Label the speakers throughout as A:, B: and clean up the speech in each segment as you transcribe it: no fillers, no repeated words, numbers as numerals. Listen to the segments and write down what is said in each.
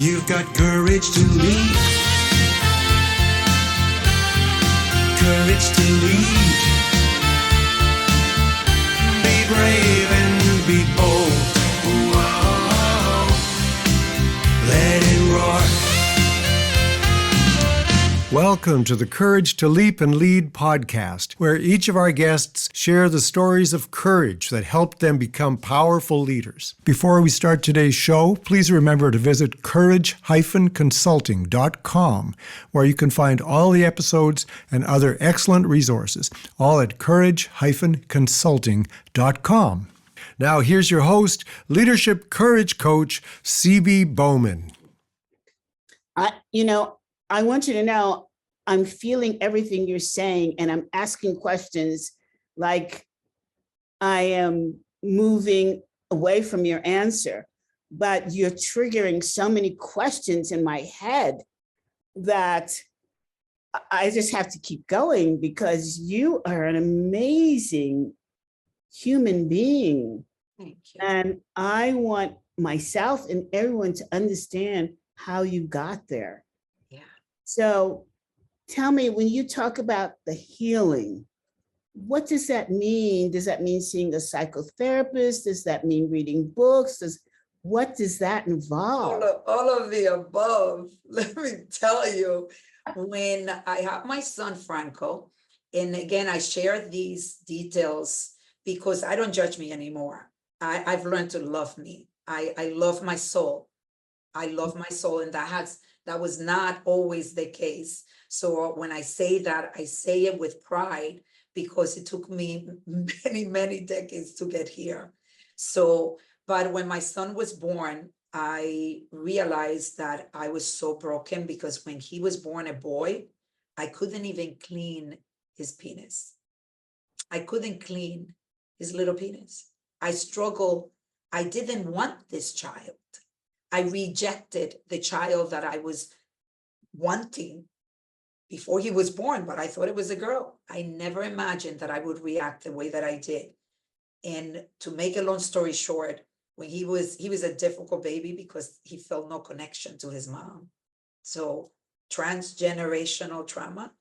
A: You've got courage to lead. Courage to lead. Be brave and be bold. Whoa. Let it roar. Welcome to the Courage to Leap and Lead podcast, where each of our guests share the stories of courage that helped them become powerful leaders. Before we start today's show, please remember to visit 𝗀𝗃-consulting.com, where you can find all the episodes and other excellent resources, all at 𝗀𝗃-consulting.com. Now here's your host, leadership courage coach, 𝗵𝗵 Bowman.
B: I want you to know I'm feeling everything you're saying, and I'm asking questions like I am moving away from your answer, but you're triggering so many questions in my head that I just have to keep going because you are an amazing human being.
C: Thank you.
B: And I want myself and everyone to understand how you got there.
C: Yeah.
B: So tell me, when you talk about the healing, what does that mean? Does that mean seeing a psychotherapist? Does that mean reading books? What does that involve?
C: All of the above. Let me tell you, when I have my son Franco, and again, I share these details because I don't judge me anymore. I've learned to love me. I love my soul. I love my soul, and that was not always the case. So when I say that, I say it with pride because it took me many, many decades to get here. So, but when my son was born, I realized that I was so broken because when he was born a boy, I couldn't even clean his penis. I couldn't clean his little penis. I struggled. I didn't want this child. I rejected the child that I was wanting before he was born, but I thought it was a girl. I never imagined that I would react the way that I did. And to make a long story short, when he was a difficult baby because he felt no connection to his mom. So transgenerational trauma,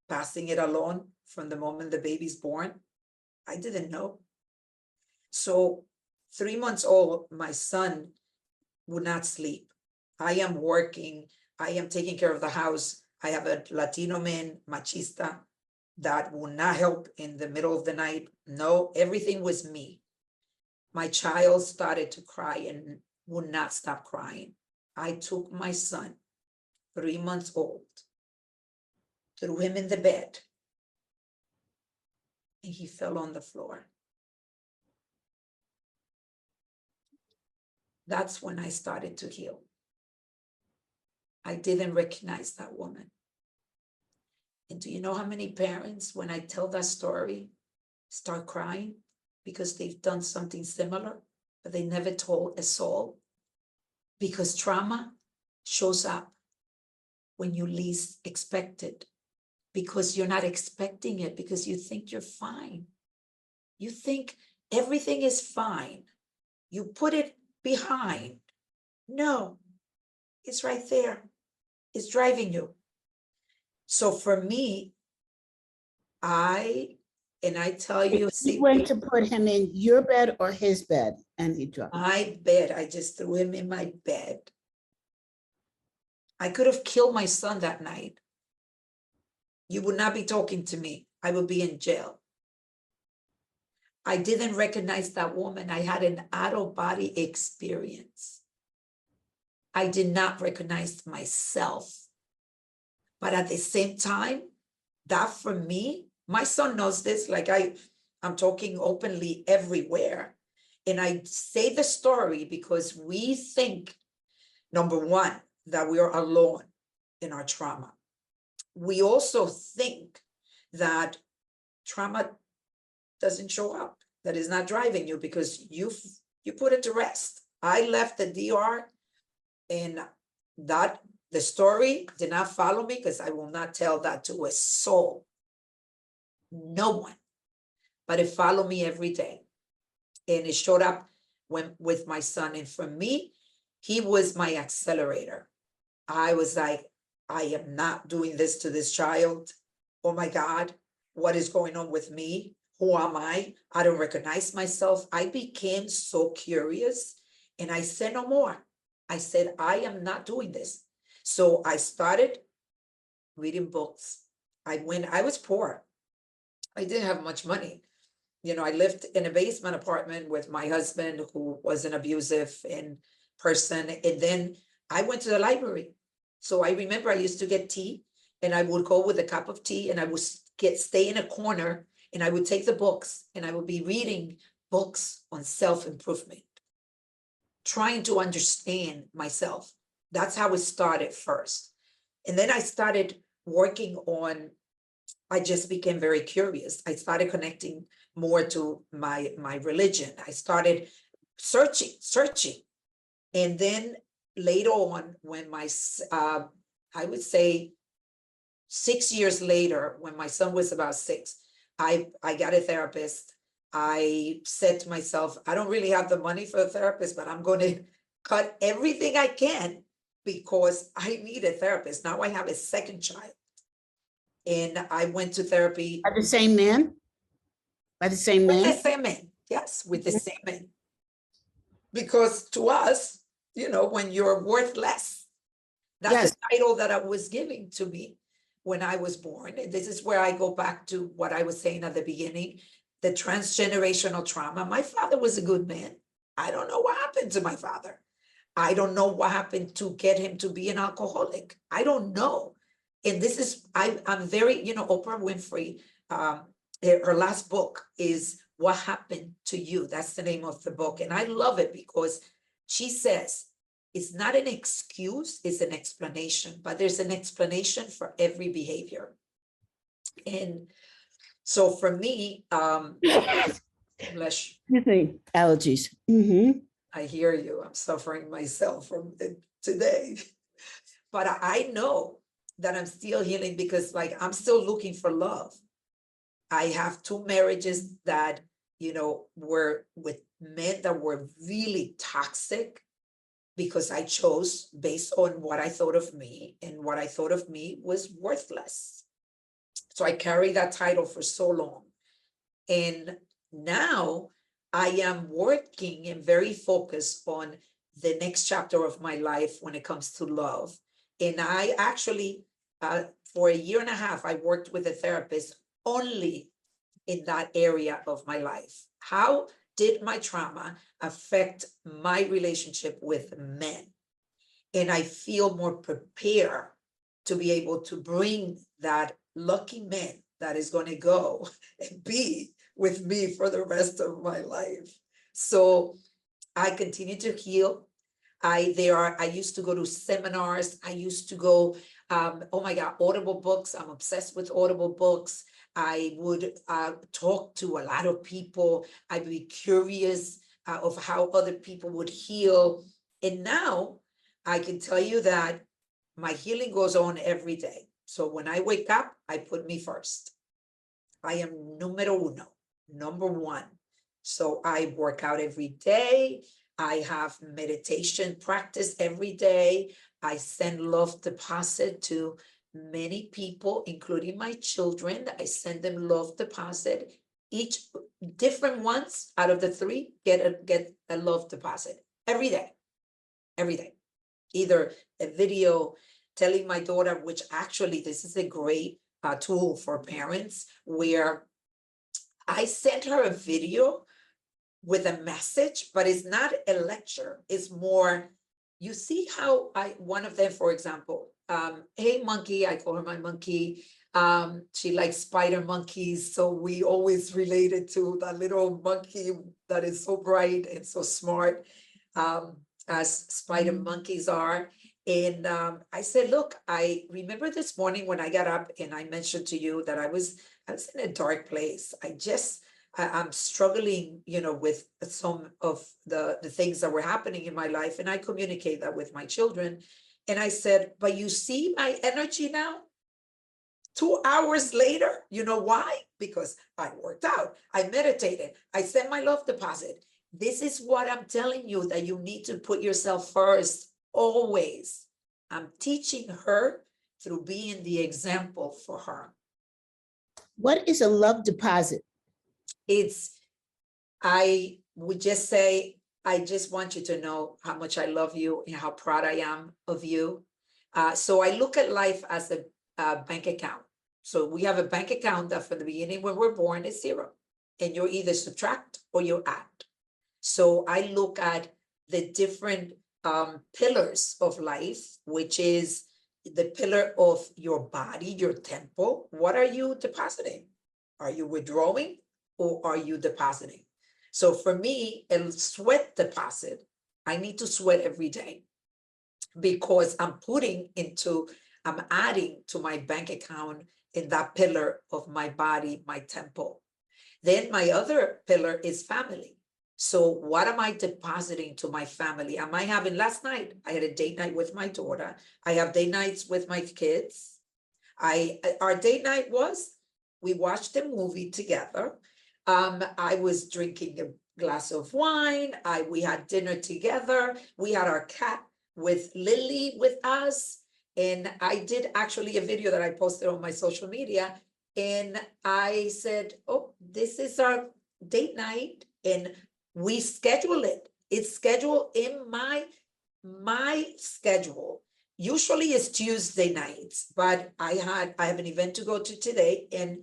C: passing it along from the moment the baby's born, I didn't know. So 3 months old, my son would not sleep. I am working. I am taking care of the house. I have a Latino man, machista, that will not help in the middle of the night. No, everything was me. My child started to cry and would not stop crying. I took my son, 3 months old, threw him in the bed, and he fell on the floor. That's when I started to heal. I didn't recognize that woman. And do you know how many parents, when I tell that story, start crying because they've done something similar, but they never told a soul? Because trauma shows up when you least expect it, because you're not expecting it, because you think you're fine. You think everything is fine. You put it behind. No, it's right there. It's driving you. So for me, I tell you,
B: You went to put him in your bed or his bed, and he dropped.
C: my bed, I just threw him in my bed. I could have killed my son that night. You would not be talking to me. I would be in jail. I didn't recognize that woman. I had an out-of-body experience. I did not recognize myself. But at the same time, that for me, my son knows this, like I'm talking openly everywhere. And I say the story because we think, number one, that we are alone in our trauma. We also think that trauma doesn't show up, that is not driving you because you put it to rest. I left the DR and the story did not follow me because I will not tell that to a soul. No one. But it followed me every day. And it showed up with my son. And for me, He was my accelerator. I was like, I am not doing this to this child. Oh my God, what is going on with me? Who am I? I don't recognize myself. I became so curious and I said no more. I said, I am not doing this. So I started reading books. I was poor. I didn't have much money. You know, I lived in a basement apartment with my husband who was an abusive person. And then I went to the library. So I remember I used to get tea and I would go with a cup of tea and I would stay in a corner and I would take the books and I would be reading books on self-improvement, trying to understand myself. That's how it started first. And then I started working on, I just became very curious. I started connecting more to my religion. I started searching. And then later on, when I would say 6 years later, when my son was about 6, I got a therapist. I said to myself, I don't really have the money for a therapist, but I'm going to cut everything I can because I need a therapist. Now I have a second child. And I went to therapy.
B: By the same man? By the same
C: With the
B: man?
C: same man. Yes, with the same man. Because to us, you know, when you're worth less, that's the title that I was giving to me when I was born. And this is where I go back to what I was saying at the beginning, the transgenerational trauma. My father was a good man. I don't know what happened to my father. I don't know what happened to get him to be an alcoholic. I don't know. And this is, I'm very, you know, Oprah Winfrey, her last book is What Happened to You. That's the name of the book. And I love it because she says, it's not an excuse, it's an explanation, but there's an explanation for every behavior. And so for me, bless you.
B: Allergies. Mm-hmm.
C: I hear you. I'm suffering myself from today. But I know that I'm still healing because like I'm still looking for love. I have 2 marriages that, you know, were with men that were really toxic because I chose based on what I thought of me, and what I thought of me was worthless. So I carried that title for so long. And now I am working and very focused on the next chapter of my life when it comes to love. And I actually, for 1.5 years, I worked with a therapist only in that area of my life. How did my trauma affect my relationship with men? And I feel more prepared to be able to bring that lucky man that is going to go and be with me for the rest of my life. So I continue to heal. I used to go to seminars. I used to go, oh my God, Audible books. I'm obsessed with Audible books. I would talk to a lot of people. I'd be curious of how other people would heal. And now I can tell you that my healing goes on every day. So when I wake up, I put me first. I am numero uno, number 1. So I work out every day. I have meditation practice every day. I send love deposit to many people, including my children. I send them love deposit. Each different ones out of the 3 get a love deposit every day, either a video telling my daughter, which actually this is a great tool for parents, where I sent her a video with a message, but it's not a lecture. It's more, you see how one of them, for example, hey monkey, I call her my monkey. She likes spider monkeys. So we always related to that little monkey that is so bright and so smart, as spider monkeys are. And I said, look, I remember this morning when I got up and I mentioned to you that I was in a dark place. I'm struggling, you know, with some of the things that were happening in my life. And I communicate that with my children. And I said, but you see my energy now? 2 hours later, you know why? Because I worked out, I meditated, I sent my love deposit. this is what I'm telling you, that you need to put yourself first, always. I'm teaching her through being the example for her.
B: What is a love deposit?
C: I would just say, I just want you to know how much I love you and how proud I am of you. So I look at life as a bank account. So we have a bank account that from the beginning when we're born is 0. And you're either subtract or you're add. So I look at the different pillars of life, which is the pillar of your body, your temple. What are you depositing? Are you withdrawing or are you depositing? So for me, a sweat deposit, I need to sweat every day because I'm adding to my bank account in that pillar of my body, my temple. Then my other pillar is family. So what am I depositing to my family? Last night, I had a date night with my daughter. I have date nights with my kids. Our date night was, we watched a movie together. I was drinking a glass of wine. We had dinner together. We had our cat with Lily with us. And I did actually a video that I posted on my social media. And I said, oh, this is our date night. And we schedule it. It's scheduled in my schedule. Usually it's Tuesday nights, but I have an event to go to today and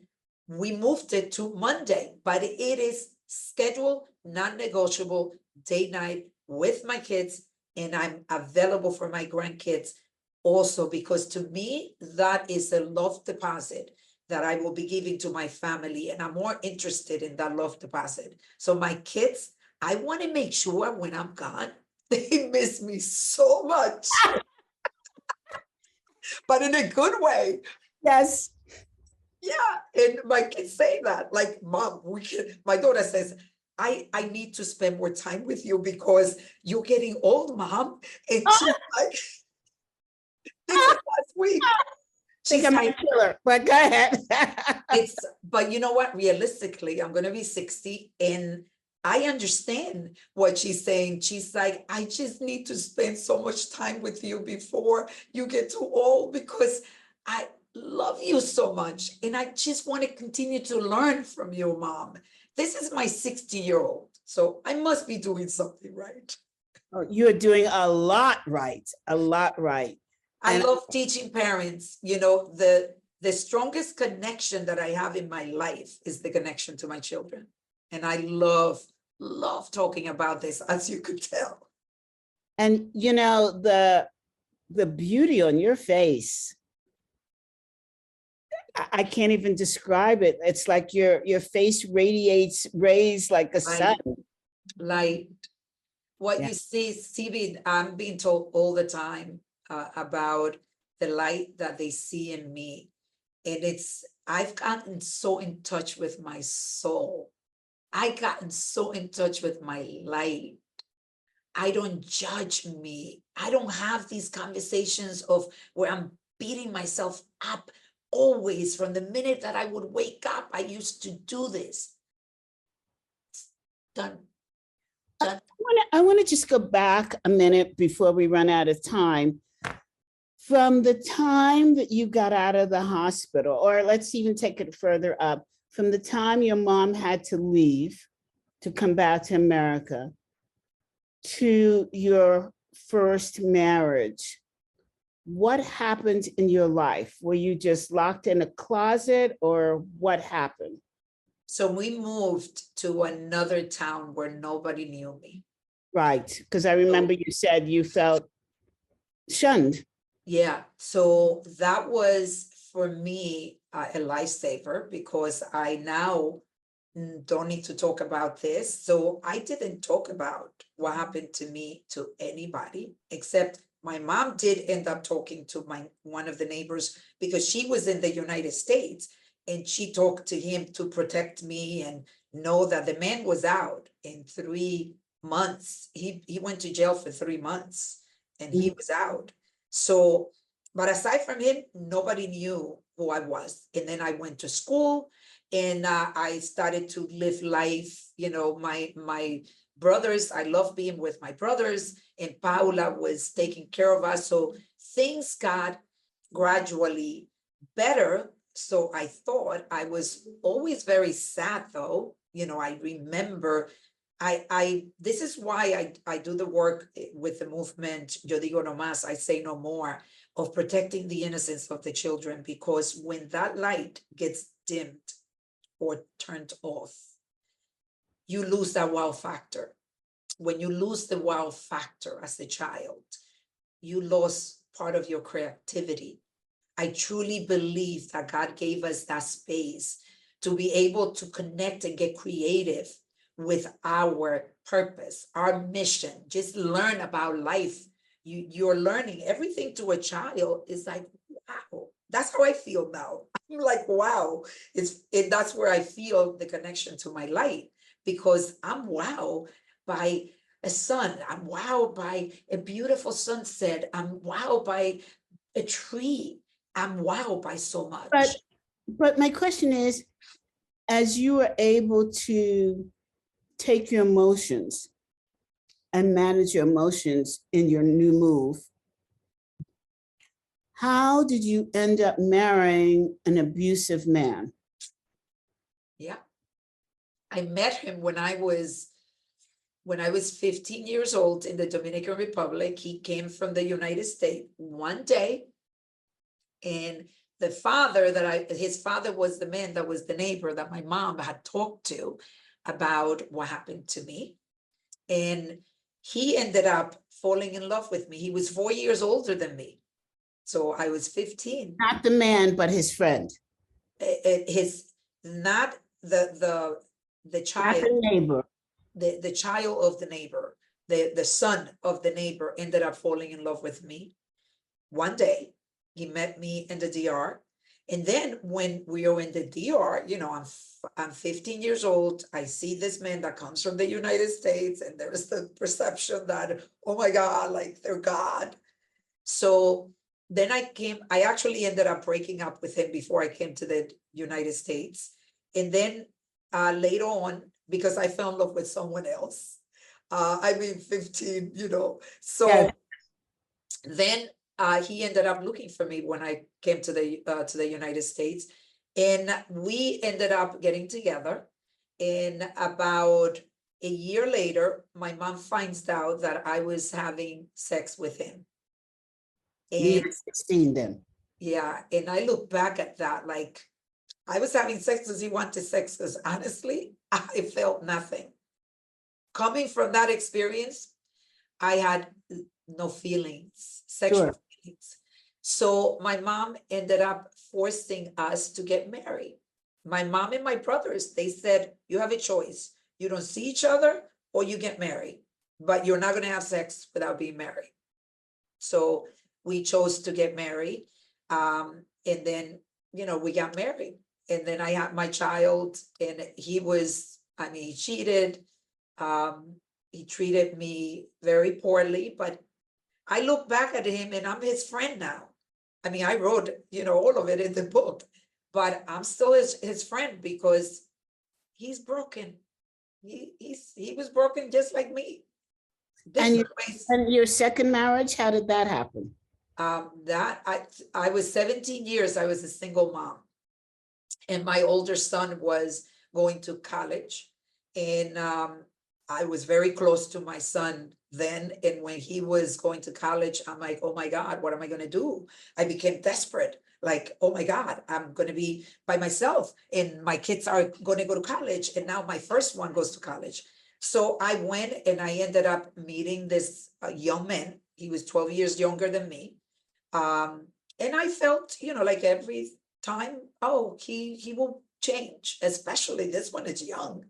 C: we moved it to Monday, but it is scheduled, non-negotiable date night with my kids. And I'm available for my grandkids also, because to me, that is a love deposit that I will be giving to my family. And I'm more interested in that love deposit. So my kids, I want to make sure when I'm gone, they miss me so much, but in a good way.
B: Yes.
C: Yeah, and my kids say that, like, Mom, my daughter says, I need to spend more time with you because you're getting old, Mom. And she's like, this is last week.
B: Think I might kill her, but go ahead.
C: But you know what? Realistically, I'm going to be 60 and I understand what she's saying. She's like, I just need to spend so much time with you before you get too old because I love you so much. And I just want to continue to learn from you, Mom. This is my 60-year-old. So I must be doing something right.
B: Oh, you're doing a lot right, a lot right.
C: I love teaching parents, you know, the strongest connection that I have in my life is the connection to my children. And I love talking about this, as you could tell.
B: And you know, the beauty on your face, I can't even describe it. It's like your face radiates rays like a sun.
C: Light. What you see, Stevie, I'm being told all the time about the light that they see in me. And I've gotten so in touch with my soul. I've gotten so in touch with my light. I don't judge me. I don't have these conversations of where I'm beating myself up. Always, from the minute that I would wake up, I used to do this. Done.
B: I want to just go back a minute before we run out of time. From the time that you got out of the hospital, or let's even take it further up, from the time your mom had to leave to come back to America to your first marriage, what happened in your life? Were you just locked in a closet or what happened?
C: So we moved to another town where nobody knew me.
B: Right, because I remember you said you felt shunned.
C: Yeah, so that was for me a lifesaver because I now don't need to talk about this. So I didn't talk about what happened to me to anybody, except my mom did end up talking to one of the neighbors because she was in the United States and she talked to him to protect me and know that the man was out in 3 months. He went to jail for 3 months and he was out. So, but aside from him, nobody knew who I was. And then I went to school and I started to live life, you know, my brothers. I love being with my brothers, and Paula was taking care of us. So things got gradually better. So I thought, I was always very sad though. I remember, this is why I do the work with the movement, Yo Digo No Más, I Say No More, of protecting the innocence of the children, because when that light gets dimmed or turned off, you lose that wow factor. When you lose the wow factor as a child, you lost part of your creativity. I truly believe that God gave us that space to be able to connect and get creative with our purpose, our mission, just learn about life. You're learning everything. To a child is like, wow, that's how I feel now. I'm like, wow, that's where I feel the connection to my light, because I'm wowed by a sun. I'm wowed by a beautiful sunset. I'm wowed by a tree. I'm wowed by so much.
B: But my question is, as you are able to take your emotions and manage your emotions in your new move, how did you end up marrying an abusive man?
C: Yeah, I met him when I was 15 years old in the Dominican Republic. He came from the United States one day, and the father his father was the man that was the neighbor that my mom had talked to about what happened to me. And he ended up falling in love with me. He was 4 years older than me. So I was 15.
B: Not the man, but his friend.
C: Not the child.
B: Not the neighbor.
C: The child of the neighbor, the son of the neighbor ended up falling in love with me. One day, he met me in the DR. And then when we were in the DR, I'm 15 years old. I see this man that comes from the United States, and there's the perception that, oh my God, like they're God. So then I actually ended up breaking up with him before I came to the United States. And then later on, because I fell in love with someone else, 15, so
B: yes.
C: Then he ended up looking for me when I came to the United States, and we ended up getting together. And about a year later, my mom finds out that I was having sex with him. And
B: You were 16 then.
C: yeah, and I look back at that like I was having sex because he wanted sex, because honestly, I felt nothing. Coming from that experience, I had no feelings, sexual feelings. So my mom ended up forcing us to get married. My mom and my brothers, they said, you have a choice. You don't see each other or you get married, but you're not going to have sex without being married. So we chose to get married. And then, we got married. And then I had my child, and he cheated. He treated me very poorly, but I look back at him and I'm his friend now. I wrote, all of it in the book, but I'm still his friend because he's broken. He was broken just like me.
B: And your second marriage, how did that happen?
C: I was 17 years, I was a single mom. And my older son was going to college, and I was very close to my son then. And when he was going to college, I'm like, oh my God, what am I going to do? I became desperate. Like, oh my God, I'm going to be by myself, and my kids are going to go to college. And now my first one goes to college. So I went and I ended up meeting this young man. He was 12 years younger than me. And I felt, like every time, oh, he will change, especially this one is young.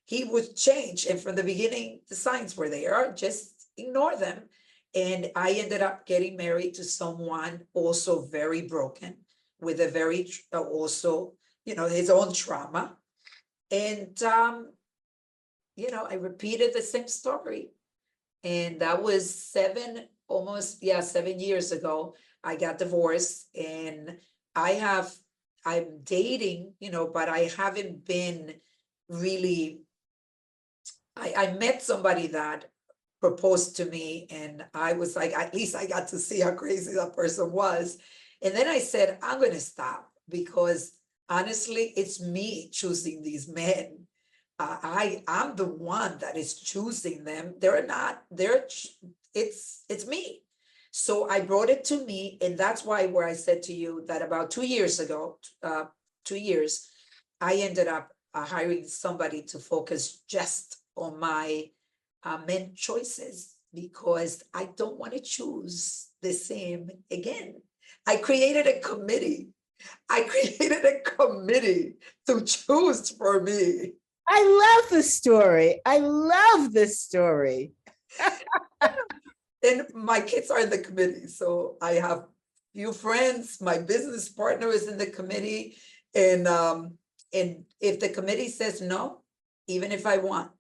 C: He would change. And from the beginning, the signs were there, just ignore them. And I ended up getting married to someone also very broken, with a very, also, his own trauma. And, I repeated the same story. And that was 7 years ago. I got divorced, and I'm dating, but I haven't been really I met somebody that proposed to me, and I was like, at least I got to see how crazy that person was. And then I said, I'm going to stop, because honestly, it's me choosing these men. I'm the one that is choosing them. It's me. So I brought it to me, and that's why where I said to you that about 2 years ago, 2 years, I ended up hiring somebody to focus just on my men choices, because I don't want to choose the same again. I created a committee. To choose for me.
B: I love the story. I love this story.
C: And my kids are in the committee. So I have few friends. My business partner is in the committee. And if the committee says no, even if I want,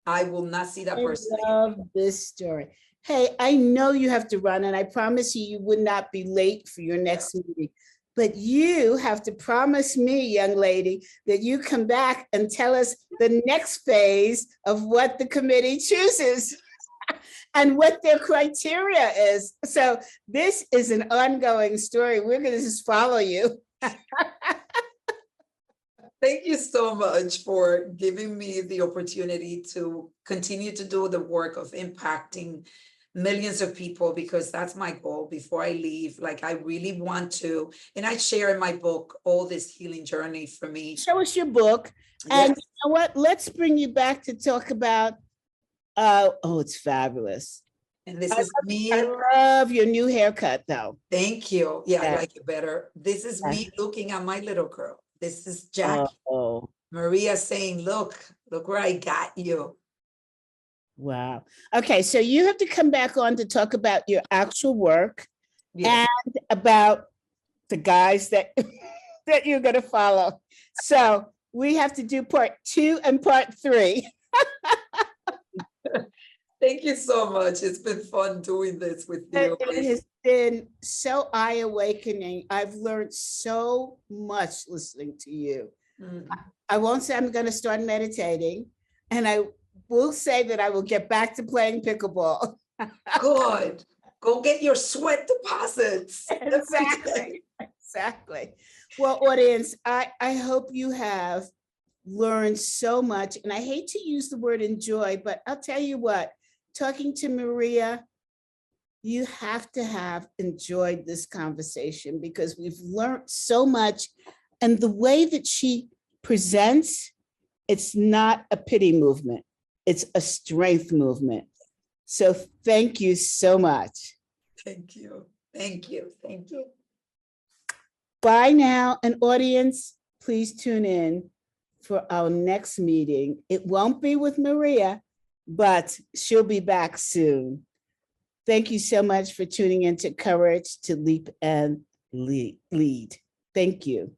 C: I will not see that person again.
B: I love this story. Hey, I know you have to run, and I promise you, you would not be late for your next meeting. But you have to promise me, young lady, that you come back and tell us the next phase of what the committee chooses and what their criteria is. So this is an ongoing story. We're going to just follow you.
C: Thank you so much for giving me the opportunity to continue to do the work of impacting millions of people, because that's my goal before I leave. Like, I really want to, and I share in my book all this healing journey for me.
B: Show us your book. And you know what? Let's bring you back to talk about, oh, it's fabulous.
C: And this is me.
B: I love your new haircut, though.
C: Thank you. Yeah, I like it better. This is me looking at my little girl. This is Jackie.
B: Oh.
C: Maria saying, look where I got you.
B: Wow. Okay, so you have to come back on to talk about your actual work and about the guys that that you're going to follow. So we have to do part 2 and part 3.
C: Thank you so much. It's been fun doing this with you.
B: It has been so eye-awakening. I've learned so much listening to you. I won't say I'm going to start meditating, and I will say that I will get back to playing pickleball.
C: Good. Go get your sweat deposits.
B: Exactly. Well, audience, I hope you have learned so much. And I hate to use the word enjoy, but I'll tell you what, talking to Maria, you have to have enjoyed this conversation, because we've learned so much. And the way that she presents, it's not a pity movement. It's a strength movement. So thank you so much.
C: Thank you. Thank you. Thank you.
B: Bye now. And audience, please tune in for our next meeting. It won't be with Maria, but she'll be back soon. Thank you so much for tuning in to Courage to Leap and Lead. Thank you.